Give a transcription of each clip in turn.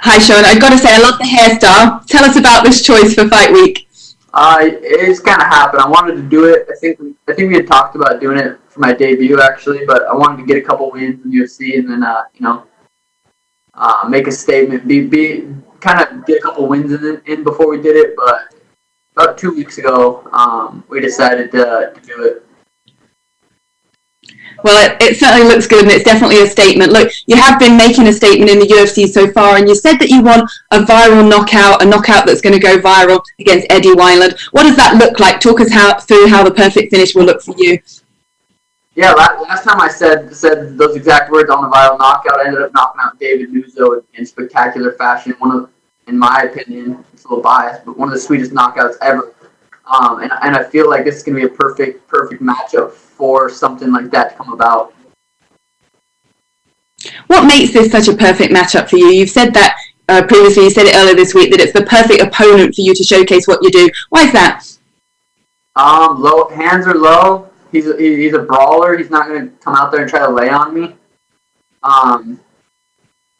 Hi, Sean. I've got to say, I love the hairstyle. Tell us about this choice for Fight Week. It's kind of happened. I wanted to do it. I think we had talked about doing it for my debut actually, but I wanted to get a couple wins in UFC and then make a statement. Be kind of get a couple wins in before we did it. But about 2 weeks ago, we decided to do it. Well, it certainly looks good, and it's definitely a statement. Look, you have been making a statement in the UFC so far, and you said that you want a viral knockout, a knockout that's going to go viral against Eddie Wineland. What does that look like? Talk us through how the perfect finish will look for you. Yeah, last time I said those exact words on the viral knockout, I ended up knocking out David Nuzzo in spectacular fashion. In my opinion, it's a little biased, but one of the sweetest knockouts ever. And I feel like this is going to be a perfect matchup for something like that to come about. What makes this such a perfect matchup for you? You've said that previously, you said it earlier this week, that it's the perfect opponent for you to showcase what you do. Why is that? Hands are low. He's a brawler. He's not going to come out there and try to lay on me.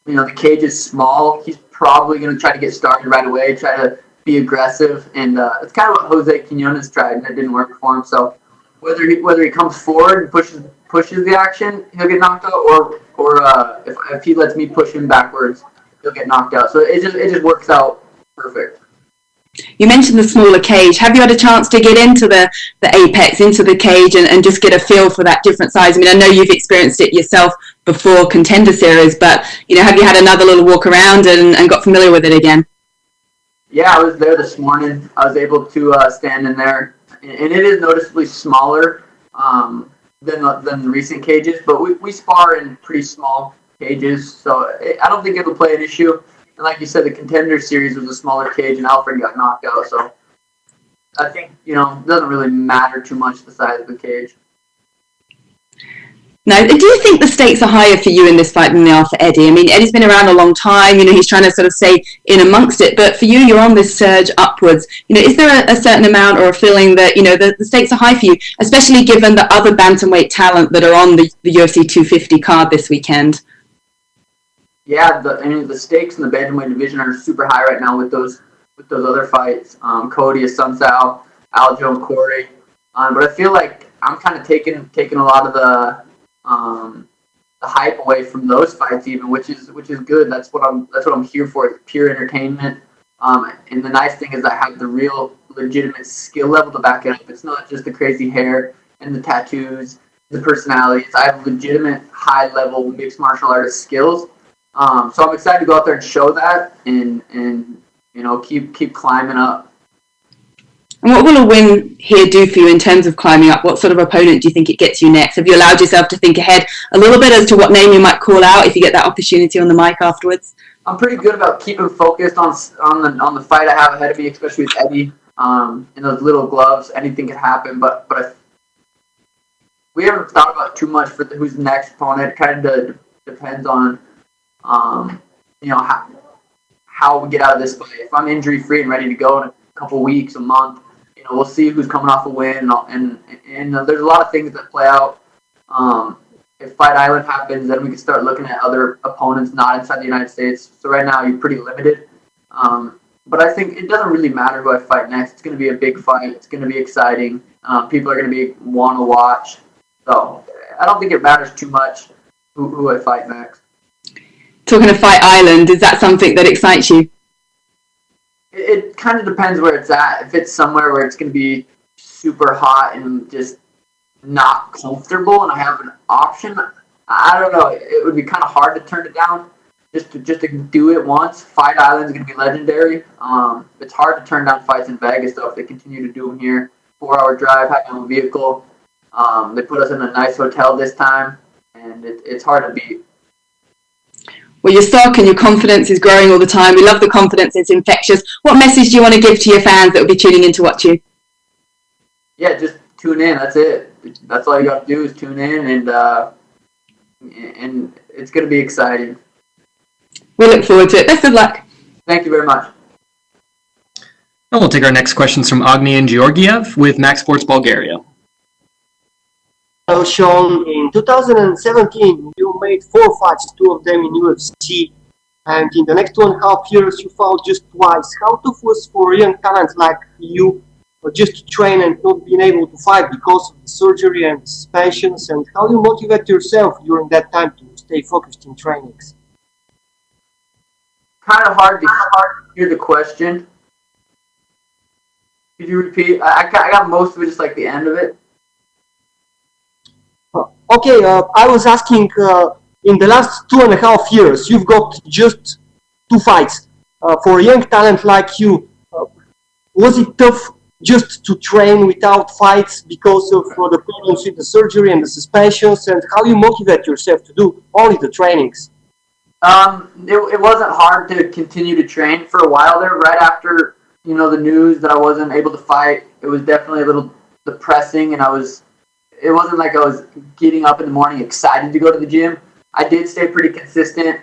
The cage is small. He's probably going to try to get started right away, try to be aggressive, and it's kind of what Jose Quinones tried, and it didn't work for him. So whether he comes forward and pushes the action, he'll get knocked out, or if he lets me push him backwards, he'll get knocked out. So it just works out perfect. You mentioned the smaller cage. Have you had a chance to get into the apex, into the cage, and just get a feel for that different size? I mean, I know you've experienced it yourself before Contender Series, but have you had another little walk around and got familiar with it again? Yeah, I was there this morning. I was able to stand in there, and it is noticeably smaller than the recent cages. But we spar in pretty small cages, so I don't think it'll play an issue. And like you said, the Contender Series was a smaller cage, and Alfred got knocked out. So I think it doesn't really matter too much the size of the cage. Now, do you think the stakes are higher for you in this fight than they are for Eddie? I mean, Eddie's been around a long time. He's trying to sort of stay in amongst it. But for you, you're on this surge upwards. Is there a certain amount or a feeling that, the stakes are high for you, especially given the other bantamweight talent that are on the UFC 250 card this weekend? Yeah, the stakes in the bantamweight division are super high right now with those other fights. Cody Asuncao, Aljo, and Corey. But I feel like I'm kind of taking a lot of the hype away from those fights, even, which is good. That's what I'm here for. It's pure entertainment. And the nice thing is I have the real legitimate skill level to back it up. It's not just the crazy hair and the tattoos, the personalities. I have legitimate high level mixed martial artist skills. So I'm excited to go out there and show that and keep climbing up. And what will a win here do for you in terms of climbing up? What sort of opponent do you think it gets you next? Have you allowed yourself to think ahead a little bit as to what name you might call out if you get that opportunity on the mic afterwards? I'm pretty good about keeping focused on the fight I have ahead of me, especially with Eddie. In those little gloves, anything can happen. But we haven't thought about too much for who's the next opponent. It kind of depends on how we get out of this fight. If I'm injury free and ready to go in a couple weeks, a month, we'll see who's coming off a win, and there's a lot of things that play out. If Fight Island happens, then we can start looking at other opponents not inside the United States. So right now, you're pretty limited. But I think it doesn't really matter who I fight next. It's going to be a big fight. It's going to be exciting. People are going to want to watch. So I don't think it matters too much who I fight next. Talking of Fight Island, is that something that excites you? It kind of depends where it's at. If it's somewhere where it's going to be super hot and just not comfortable and I have an option, I don't know. It would be kind of hard to turn it down just to do it once. Fight Island is going to be legendary. It's hard to turn down fights in Vegas, though, if they continue to do them here. 4-hour drive, having a vehicle. They put us in a nice hotel this time, and it's hard to beat. Well, your stock and your confidence is growing all the time. We love the confidence. It's infectious. What message do you want to give to your fans that will be tuning in to watch you? Yeah, just tune in. That's it. That's all you got to do is tune in, and it's going to be exciting. We look forward to it. Best of luck. Thank you very much. And we'll take our next questions from Agnian Georgiev with Max Sports Bulgaria. Hello, Sean. In 2017, you made 4 fights, 2 of them in UFC. and in the next 2.5 years you fought just twice. How tough was for a young talent like you just to train and not being able to fight because of the surgery and the suspensions, and how you motivate yourself during that time to stay focused in trainings? Kind of hard to hear the question. Could you repeat? I got most of it, just like the end of it. Okay, I was asking, in the last 2.5 years, you've got just 2 fights. For a young talent like you, was it tough just to train without fights because of the problems with the surgery and the suspensions, and how you motivate yourself to do only the trainings? It wasn't hard to continue to train for a while there. Right after the news that I wasn't able to fight, it was definitely a little depressing, and it wasn't like I was getting up in the morning excited to go to the gym. I did stay pretty consistent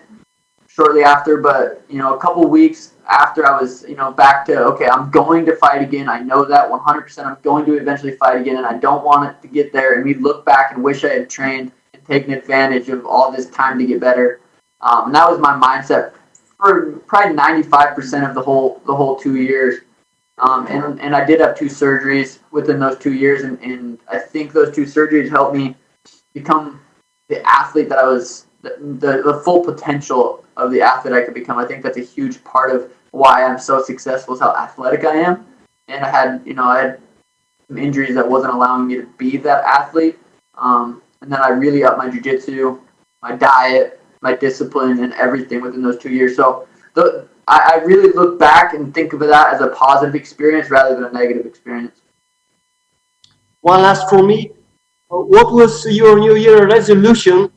shortly after, but a couple weeks after, I was back to, okay, I'm going to fight again. I know that 100%. I'm going to eventually fight again, and I don't want it to get there and me look back and wish I had trained and taken advantage of all this time to get better. And that was my mindset for probably 95% of the whole 2 years. And I did have 2 surgeries within those 2 years, and I think those 2 surgeries helped me become the athlete that I was, the full potential of the athlete I could become. I think that's a huge part of why I'm so successful, is how athletic I am. And I had some injuries that wasn't allowing me to be that athlete. And then I really upped my jiu-jitsu, my diet, my discipline, and everything within those 2 years. So I really look back and think of that as a positive experience rather than a negative experience. One last for me. What was your New Year resolution?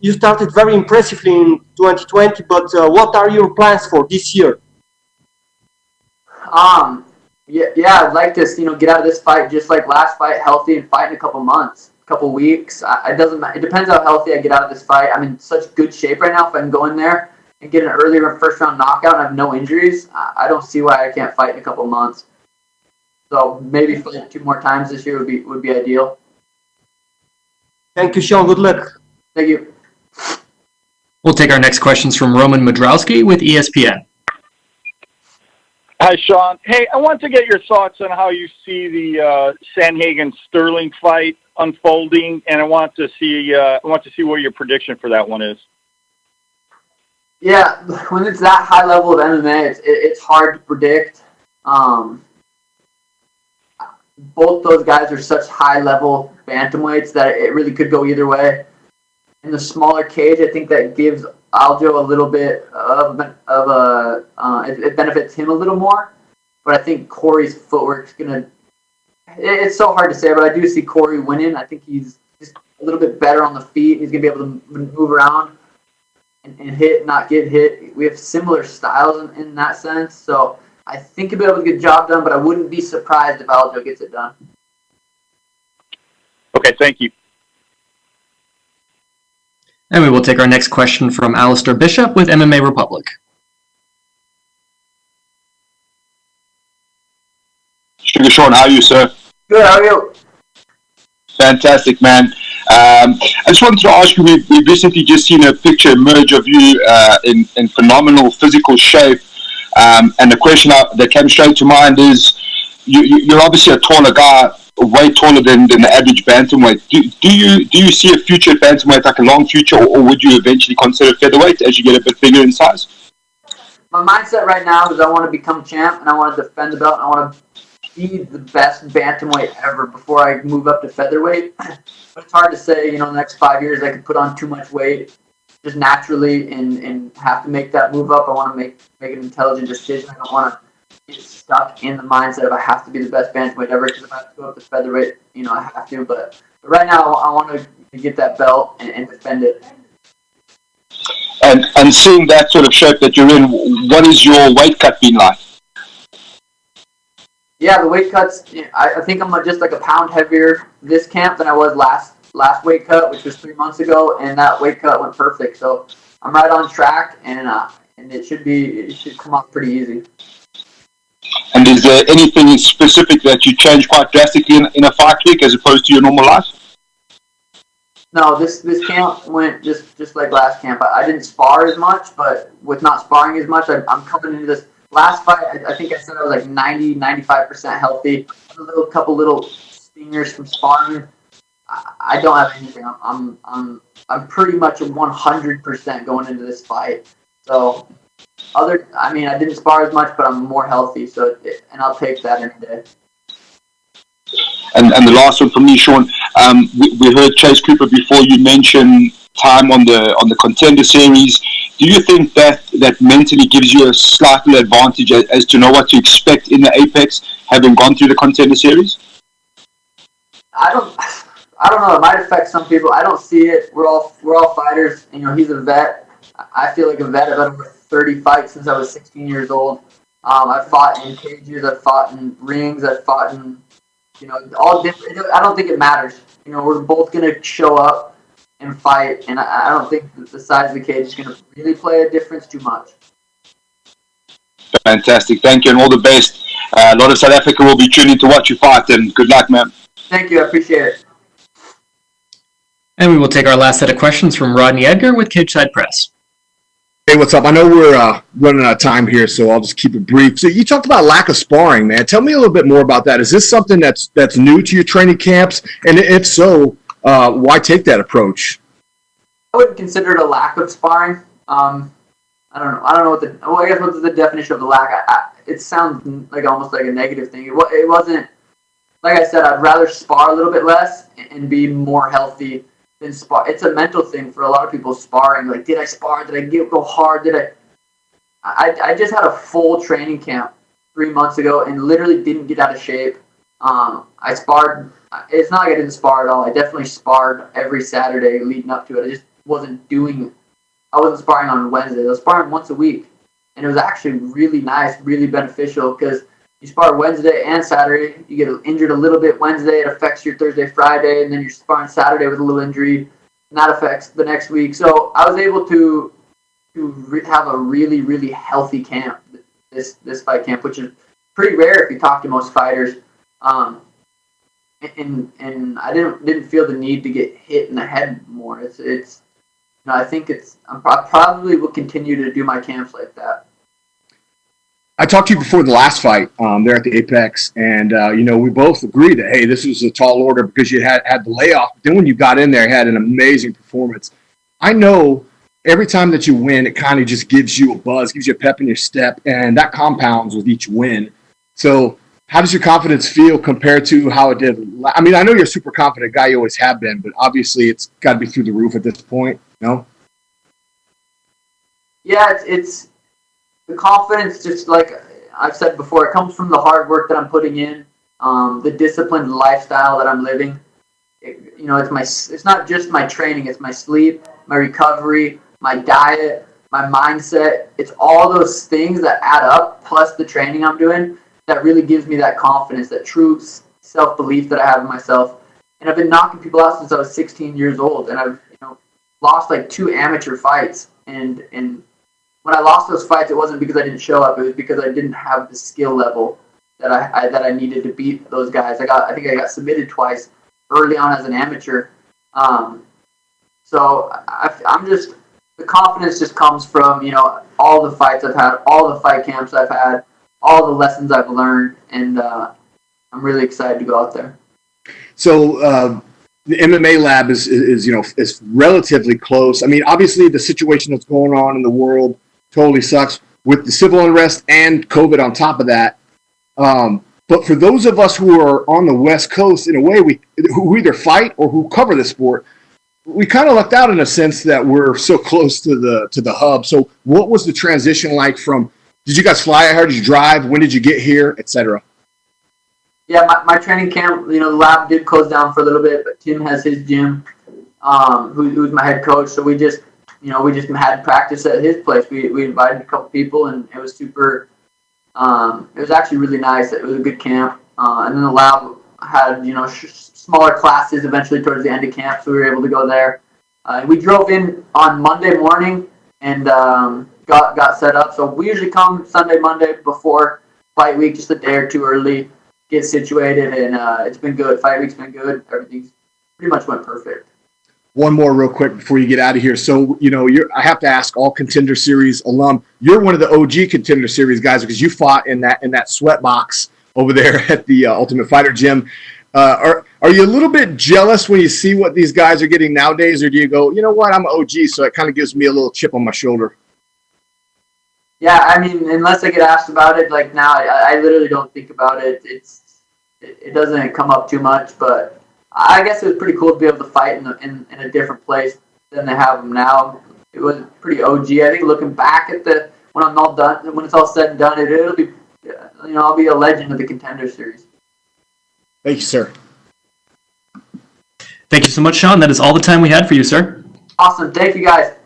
You started very impressively in 2020, but what are your plans for this year? Yeah, I'd like to get out of this fight just like last fight, healthy, and fight in a couple months, couple weeks. It doesn't matter. It depends how healthy I get out of this fight. I'm in such good shape right now. If I can go in there and get an earlier first round knockout and have no injuries, I don't see why I can't fight in a couple months. So maybe fight 2 more times this year would be ideal. Thank you, Sean. Good luck. Thank you. We'll take our next questions from Roman Modrowski with ESPN. Hi, Sean. Hey, I want to get your thoughts on how you see the Sandhagen-Sterling fight unfolding, and I want to see what your prediction for that one is. Yeah, when it's that high level of MMA, it's hard to predict. Both those guys are such high level bantamweights that it really could go either way. In the smaller cage, I think that gives Aljo a little bit of it benefits him a little more. But I think Corey's footwork's gonna. It's so hard to say, but I do see Corey winning. I think he's just a little bit better on the feet. He's gonna be able to move around and hit, not get hit. We have similar styles in that sense, so I think he'll be able to get the job done. But I wouldn't be surprised if Aljo gets it done. Okay, thank you. And we will take our next question from Alistair Bishop with MMA Republic. Sugar Sean, how are you, sir? Good, how are you? Fantastic, man. I just wanted to ask you, we've recently just seen a picture emerge of you in phenomenal physical shape. And the question that came straight to mind is, you're obviously a taller guy, way taller than the average bantamweight. Do you see a future at bantamweight, like a long future, or would you eventually consider featherweight as you get a bit bigger in size? My mindset right now is I want to become champ and I want to defend the belt and I want to be the best bantamweight ever before I move up to featherweight. But it's hard to say, in the next 5 years I could put on too much weight just naturally and have to make that move up. I want to make an intelligent decision. I don't want to get stuck in the mindset of I have to be the best bantamweight ever, because if I have to go up to featherweight, I have to. But right now I want to get that belt and defend it. And seeing that sort of shape that you're in, what is your weight cut been like? Yeah, the weight cuts, I think I'm just like a pound heavier this camp than I was last weight cut, which was 3 months ago, and that weight cut went perfect. So I'm right on track, and it should come off pretty easy. And is there anything specific that you change quite drastically in a fight week as opposed to your normal life? No, this camp went just like last camp. I didn't spar as much, but with not sparring as much, I'm coming into this last fight. I think I said I was like 95% healthy. Couple little stingers from sparring. I don't have anything. I'm pretty much 100% going into this fight. So I didn't spar as much, but I'm more healthy. And I'll take that any day. And the last one from me, Sean. We heard Chase Cooper before. You mentioned time on the contender series. Do you think that mentally gives you a slight advantage as to know what to expect in the Apex, having gone through the contender series? I don't know. It might affect some people. I don't see it. We're all fighters. He's a vet. I feel like a vet. I've had over 30 fights since I was 16 years old. I've fought in cages. I've fought in rings. I've fought in all different. I don't think it matters. We're both gonna show up and fight, and I don't think the size of the cage is gonna really play a difference too much. Fantastic, thank you, and all the best. A lot of South Africa will be tuning to watch you fight, and good luck, man. Thank you, I appreciate it. And we will take our last set of questions from Rodney Edgar with Cageside Press. Hey, what's up? I know we're running out of time here, so I'll just keep it brief. So you talked about lack of sparring, man. Tell me a little bit more about that. Is this something that's new to your training camps? And if so, why take that approach? I wouldn't consider it a lack of sparring. I don't know I guess what's the definition of the lack? It sounds like almost like a negative thing. It wasn't. Like I said, I'd rather spar a little bit less and be more healthy than spar. It's a mental thing for a lot of people. Sparring, like, did I spar? Did I go hard? I just had a full training camp 3 months ago and literally didn't get out of shape. I sparred. It's not like I didn't spar at all. I definitely sparred every Saturday leading up to it. I just wasn't sparring on Wednesday. I was sparring once a week, and it was actually really nice, really beneficial because you spar Wednesday and Saturday. You get injured a little bit Wednesday. It affects your Thursday, Friday, and then you're sparring Saturday with a little injury, and that affects the next week. So I was able to have a really, really healthy camp, this fight camp, which is pretty rare if you talk to most fighters. And I didn't feel the need to get hit in the head more. I think I probably will continue to do my camps like that. I talked to you before the last fight there at the Apex, and we both agreed that, hey, this was a tall order because you had the layoff. But then when you got in there, you had an amazing performance. I know every time that you win, it kind of just gives you a buzz, gives you a pep in your step, and that compounds with each win. So how does your confidence feel compared to how it did? I mean, I know you're a super confident guy. You always have been, but obviously it's got to be through the roof at this point, no? Yeah, it's the confidence, just like I've said before, it comes from the hard work that I'm putting in, the disciplined lifestyle that I'm living. It's not just my training, it's my sleep, my recovery, my diet, my mindset. It's all those things that add up, plus the training I'm doing, that really gives me that confidence, that true self-belief that I have in myself. And I've been knocking people out since I was 16 years old, and I've lost like 2 amateur fights, and when I lost those fights, it wasn't because I didn't show up. It was because I didn't have the skill level that I needed to beat those guys. I think I got submitted twice early on as an amateur. So the confidence just comes from all the fights I've had, all the fight camps I've had, all the lessons I've learned, and I'm really excited to go out there. So the MMA lab is relatively close. I mean, obviously the situation that's going on in the world totally sucks with the civil unrest and COVID on top of that. But for those of us who are on the West Coast, in a way, who either fight or who cover the sport, we kind of lucked out in a sense that we're so close to the hub. So what was the transition like from, did you guys fly out here? Did you drive? When did you get here, et cetera? Yeah, my training camp, the lab did close down for a little bit, but Tim has his gym, who's my head coach. So we just had practice at his place. We invited a couple people, and it was super. It was actually really nice. It was a good camp, and then the lab had smaller classes eventually towards the end of camp, so we were able to go there. We drove in on Monday morning and got set up. So we usually come Sunday, Monday before fight week, just a day or two early, get situated, and it's been good. Fight week's been good. Everything's pretty much went perfect. one more real quick before you get out of here. So, I have to ask all Contender Series alum. You're one of the OG Contender Series guys because you fought in that sweat box over there at the Ultimate Fighter gym. Are you a little bit jealous when you see what these guys are getting nowadays, or do you go, you know what, I'm an OG, so it kind of gives me a little chip on my shoulder? Yeah, I mean, unless I get asked about it, like now, I literally don't think about it. It doesn't come up too much, but I guess it was pretty cool to be able to fight in a different place than they have them now. It was pretty OG. I think looking back at when I'm all done, when it's all said and done, it'll be, I'll be a legend of the Contender Series. Thank you, sir. Thank you so much, Sean. That is all the time we had for you, sir. Awesome. Thank you, guys.